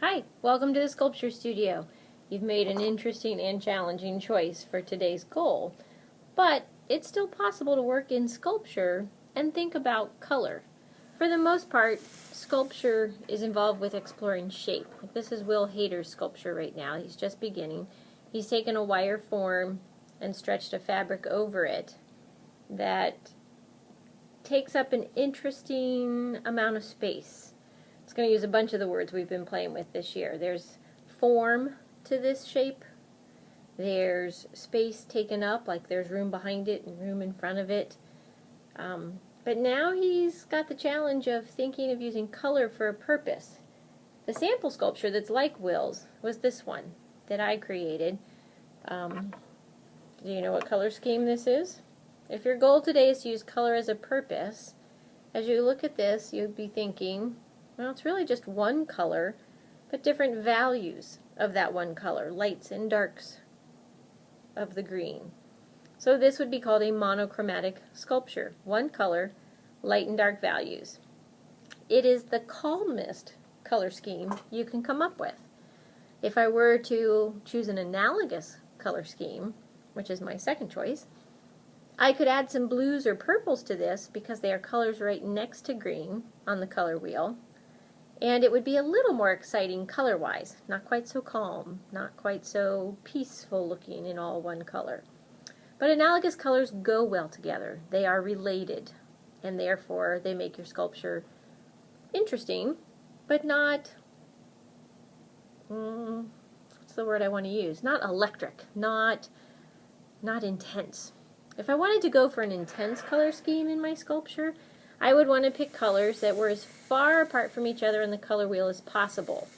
Hi, welcome to the Sculpture Studio. You've made an interesting and challenging choice for today's goal, but it's still possible to work in sculpture and think about color. For the most part, sculpture is involved with exploring shape. This is Will Hader's sculpture right now. He's just beginning. He's taken a wire form and stretched a fabric over it that takes up an interesting amount of space. It's going to use a bunch of the words we've been playing with this year. There's form to this shape. There's space taken up, like there's room behind it and room in front of it. But now he's got the challenge of thinking of using color for a purpose. The sample sculpture that's like Will's was this one that I created. Do you know what color scheme this is? If your goal today is to use color as a purpose, as you look at this, you'd be thinking, well, it's really just one color, but different values of that one color, lights and darks of the green. So this would be called a monochromatic sculpture. One color, light and dark values. It is the calmest color scheme you can come up with. If I were to choose an analogous color scheme, which is my second choice, I could add some blues or purples to this because they are colors right next to green on the color wheel. And it would be a little more exciting color-wise, not quite so calm, not quite so peaceful looking in all one color. But analogous colors go well together. They are related, and therefore they make your sculpture interesting, but not, what's the word I want to use? Not electric, not intense. If I wanted to go for an intense color scheme in my sculpture, I would want to pick colors that were as far apart from each other on the color wheel as possible.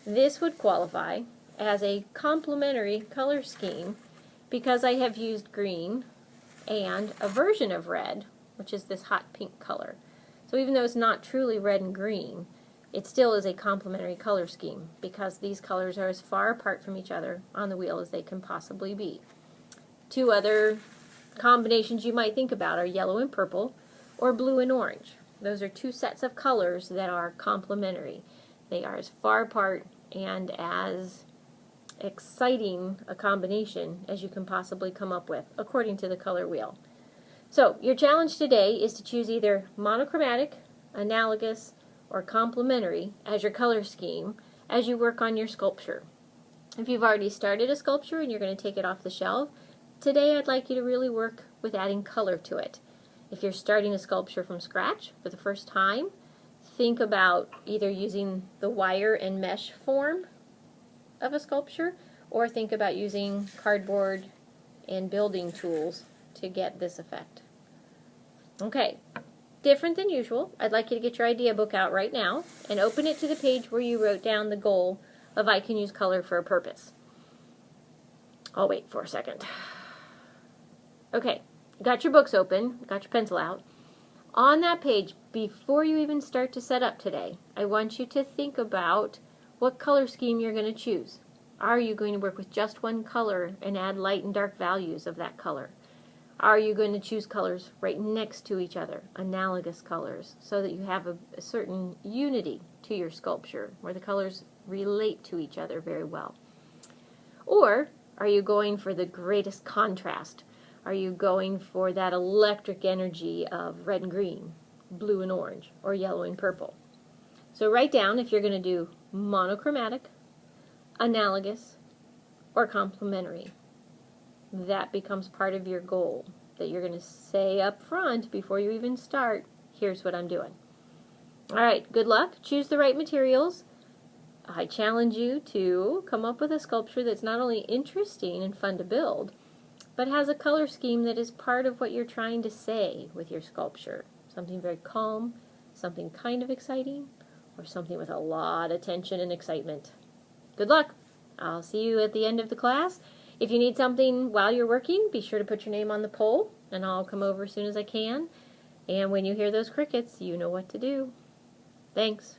This would qualify as a complementary color scheme because I have used green and a version of red, which is this hot pink color. So even though it's not truly red and green, it still is a complementary color scheme because these colors are as far apart from each other on the wheel as they can possibly be. Two other combinations you might think about are yellow and purple, or blue and orange. Those are two sets of colors that are complementary. They are as far apart and as exciting a combination as you can possibly come up with, according to the color wheel. So, your challenge today is to choose either monochromatic, analogous, or complementary as your color scheme as you work on your sculpture. If you've already started a sculpture and you're going to take it off the shelf, today I'd like you to really work with adding color to it. If you're starting a sculpture from scratch for the first time, think about either using the wire and mesh form of a sculpture, or think about using cardboard and building tools to get this effect. Okay, different than usual, I'd like you to get your idea book out right now and open it to the page where you wrote down the goal of I can use color for a purpose. I'll wait for a second. Okay. Got your books open, got your pencil out. On that page, before you even start to set up today, I want you to think about what color scheme you're going to choose. Are you going to work with just one color and add light and dark values of that color? Are you going to choose colors right next to each other, analogous colors, so that you have a certain unity to your sculpture, where the colors relate to each other very well? Or are you going for the greatest contrast? Are you going for that electric energy of red and green, blue and orange, or yellow and purple? So write down if you're going to do monochromatic, analogous, or complementary. That becomes part of your goal, that you're going to say up front before you even start, here's what I'm doing. Alright, good luck. Choose the right materials. I challenge you to come up with a sculpture that's not only interesting and fun to build, but has a color scheme that is part of what you're trying to say with your sculpture. Something very calm, something kind of exciting, or something with a lot of tension and excitement. Good luck! I'll see you at the end of the class. If you need something while you're working, be sure to put your name on the poll, and I'll come over as soon as I can. And when you hear those crickets, you know what to do. Thanks.